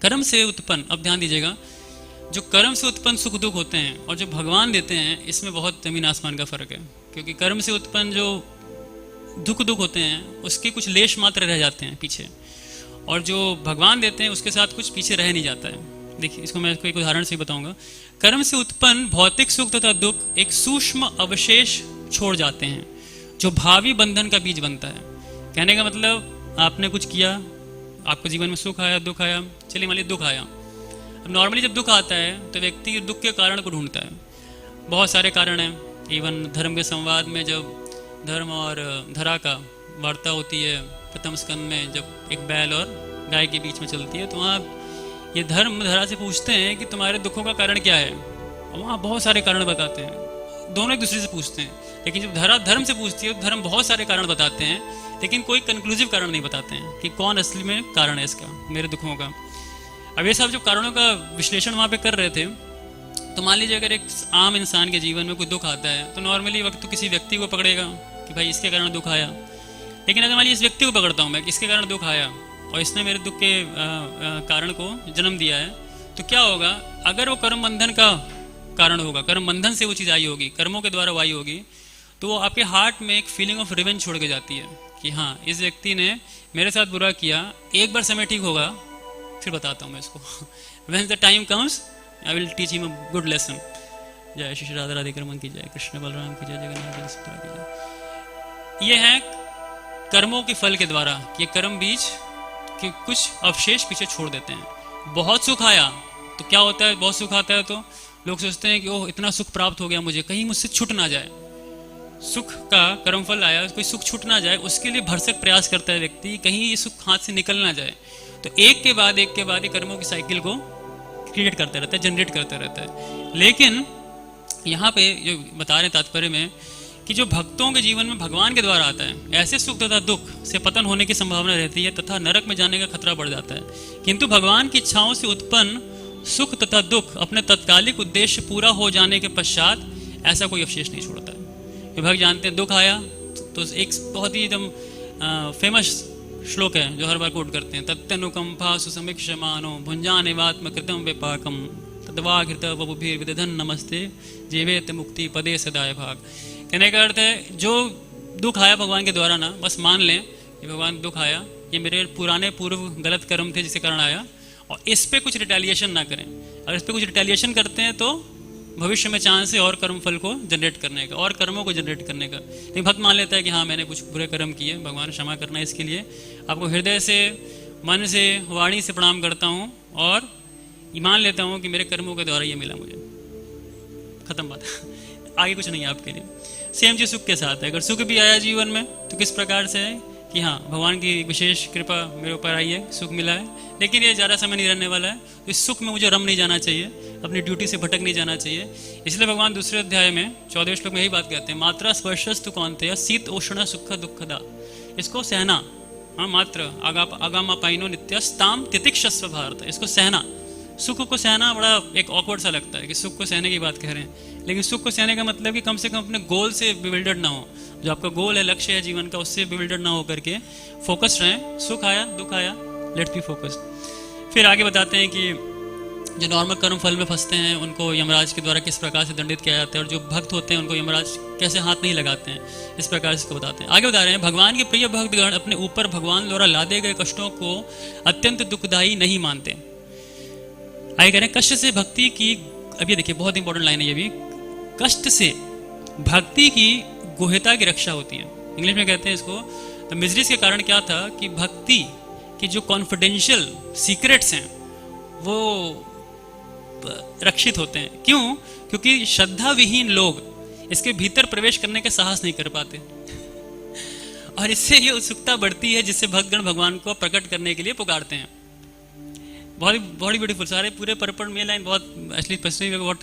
कर्म से उत्पन्न, अब ध्यान दीजिएगा, जो कर्म से उत्पन्न सुख दुख होते हैं और जो भगवान देते हैं, इसमें बहुत जमीन आसमान का फर्क है। क्योंकि कर्म से उत्पन्न जो दुख दुख होते हैं उसके कुछ लेश मात्र रह जाते हैं पीछे, और जो भगवान देते हैं उसके साथ कुछ पीछे रह नहीं जाता है। देखिए, इसको मैं एक उदाहरण से बताऊंगा। कर्म से उत्पन्न भौतिक सुख तथा दुख एक सूक्ष्म अवशेष छोड़ जाते हैं जो भावी बंधन का बीज बनता है। कहने का मतलब, आपने कुछ किया, आपके जीवन में सुख आया, दुख आया, चलिए मान लीजिए दुख आया। अब नॉर्मली जब दुख आता है तो व्यक्ति दुख के कारण को ढूंढता है। बहुत सारे कारण हैं। इवन धर्म के संवाद में जब धर्म और धरा का वार्ता होती है प्रथम स्कंद में, जब एक बैल और गाय के बीच में चलती है, तो वहाँ ये धर्म धरा से पूछते हैं कि तुम्हारे दुखों का कारण क्या है, और वहाँ बहुत सारे कारण बताते हैं। दोनों एक दूसरे से पूछते हैं, लेकिन जब धरा धर्म से पूछती है तो धर्म बहुत सारे कारण बताते हैं, लेकिन कोई कंक्लूसिव कारण नहीं बताते हैं कि कौन असली में कारण है इसका, मेरे दुखों का। अब ये सब जो कारणों का विश्लेषण वहाँ पे कर रहे थे, तो मान लीजिए अगर एक आम इंसान के जीवन में कोई दुख आता है तो नॉर्मली वक्त तो किसी व्यक्ति को पकड़ेगा कि भाई इसके कारण दुख आया। लेकिन अगर मान लीजिए इस व्यक्ति को पकड़ता हूँ मैं कि इसके कारण दुख आया और इसने मेरे दुख के कारण को जन्म दिया है, तो क्या होगा? अगर वो कर्म बंधन का कारण होगा, कर्म बंधन से वो चीज़ आई होगी, कर्मों के द्वारा वो आई होगी, तो वो आपके हार्ट में एक फीलिंग ऑफ रिवेंज छोड़ के जाती है कि हाँ, इस व्यक्ति ने मेरे साथ बुरा किया, एक बार समय ठीक होगा फिर बताता हूँ मैं इसको। When the time comes I will teach him a good lesson. जय श्री राधा राधिका रमन की जय, कृष्ण बलराम की जय, जगन्नाथ जी सुभद्रा की जय। ये है कर्मों के फल के द्वारा, ये कर्म बीज के कुछ अवशेष पीछे छोड़ देते हैं। बहुत सुख आया तो क्या होता है? बहुत सुख आता है तो लोग सोचते हैं कि ओह इतना सुख प्राप्त हो गया मुझे, कहीं मुझसे छूट ना जाए। सुख का कर्मफल आया, कोई सुख छूट ना जाए, उसके लिए भरसक प्रयास करता है व्यक्ति, कहीं ये सुख हाथ से निकल ना जाए। तो एक के बाद ये कर्मों की साइकिल को क्रिएट करता रहता है, जनरेट करता रहता है। लेकिन यहाँ पे जो बता रहे तात्पर्य में कि जो भक्तों के जीवन में भगवान के द्वारा आता है, ऐसे सुख तथा दुख से पतन होने की संभावना रहती है तथा नरक में जाने का खतरा बढ़ जाता है। किंतु भगवान की इच्छाओं से उत्पन्न सुख तथा दुख अपने तत्कालिक उद्देश्य पूरा हो जाने के पश्चात ऐसा कोई अवशेष नहीं छोड़ता है। भक्त जानते हैं दुख आया तो एक बहुत ही एकदम फेमस श्लोक है जो हर बार कोट करते हैं, तत्यनुकंपा सुसमीक्षमानो भुंजानेवात्म कृतम विपाकम तद्वाघृत वपुभिर विदधन नमस्ते जीवेत मुक्ति पदे सदाय भाग। कहने का अर्थ है जो दुख आया भगवान के द्वारा ना, बस मान लें कि भगवान दुख आया, ये मेरे पुराने पूर्व गलत कर्म थे जिसके कारण आया, और इस पे कुछ रिटेलिएशन ना करें। अगर इस पे कुछ रिटेलिएशन करते हैं तो भविष्य में चांस है और कर्म फल को जनरेट करने का और कर्मों को जनरेट करने का। लेकिन भक्त मान लेता है कि हाँ मैंने कुछ बुरे कर्म किए, भगवान क्षमा करना है, इसके लिए आपको हृदय से, मन से, वाणी से प्रणाम करता हूँ और ईमान लेता हूँ कि मेरे कर्मों के द्वारा ये मिला मुझे। खत्म बात, आगे कुछ नहीं है आपके लिए। सेम चीज सुख के साथ है। अगर सुख भी आया जीवन में तो किस प्रकार से है कि हाँ भगवान की विशेष कृपा मेरे ऊपर आई है, सुख मिला है, लेकिन ये ज़्यादा समय नहीं रहने वाला है, तो इस सुख में मुझे रम नहीं जाना चाहिए, अपनी ड्यूटी से भटक नहीं जाना चाहिए। इसलिए भगवान दूसरे अध्याय में 14वें श्लोक में यही बात कहते हैं, मात्रा स्पर्शस्तु कौन्तेय शीत उष्ण सुख दुखदा। इसको सहना, हाँ मात्र आगामापाइनो नित्यस्ताम तितिक्षस्व भारत, इसको सहना। सुख को सहना बड़ा एक ऑकवर्ड सा लगता है कि सुख को सहने की बात कह रहे हैं, लेकिन सुख को सहने का मतलब कि कम से कम अपने गोल से बिविल्डर्ड ना हो, जो आपका गोल है, लक्ष्य है जीवन का, उससे बिविल्डर्ड ना हो करके फोकस्ड रहें। सुख आया दुख आया, लेट्स बी फोकस्ड। फिर आगे बताते हैं कि जो नॉर्मल कर्म फल में फंसते हैं उनको यमराज के द्वारा किस प्रकार से दंडित किया जाता है, और जो भक्त होते हैं उनको यमराज कैसे हाथ नहीं लगाते हैं, इस प्रकार से इसको बताते हैं। आगे बता रहे हैं, भगवान के प्रिय भक्तगण अपने ऊपर भगवान द्वारा लादे गए कष्टों को अत्यंत दुखदायी नहीं मानते। आगे कह रहे हैं, कष्ट से भक्ति की, अब ये देखिए बहुत इंपॉर्टेंट लाइन है ये भी, कष्ट से भक्ति की गुह्यता की रक्षा होती है। इंग्लिश में कहते हैं इसको, तो मिजरीज के कारण क्या था कि भक्ति की जो कॉन्फिडेंशियल सीक्रेट्स हैं वो रक्षित होते हैं। क्यों? क्योंकि श्रद्धा विहीन लोग इसके भीतर प्रवेश करने का साहस नहीं कर पाते और इससे ये उत्सुकता बढ़ती है जिससे भक्तगण भगवान को प्रकट करने के लिए पुकारते हैं। बहुत ब्यूटीफुल, सारे पूरे पर्पण में लाइन बहुत, एक्चुअली पश्चिमी में बहुत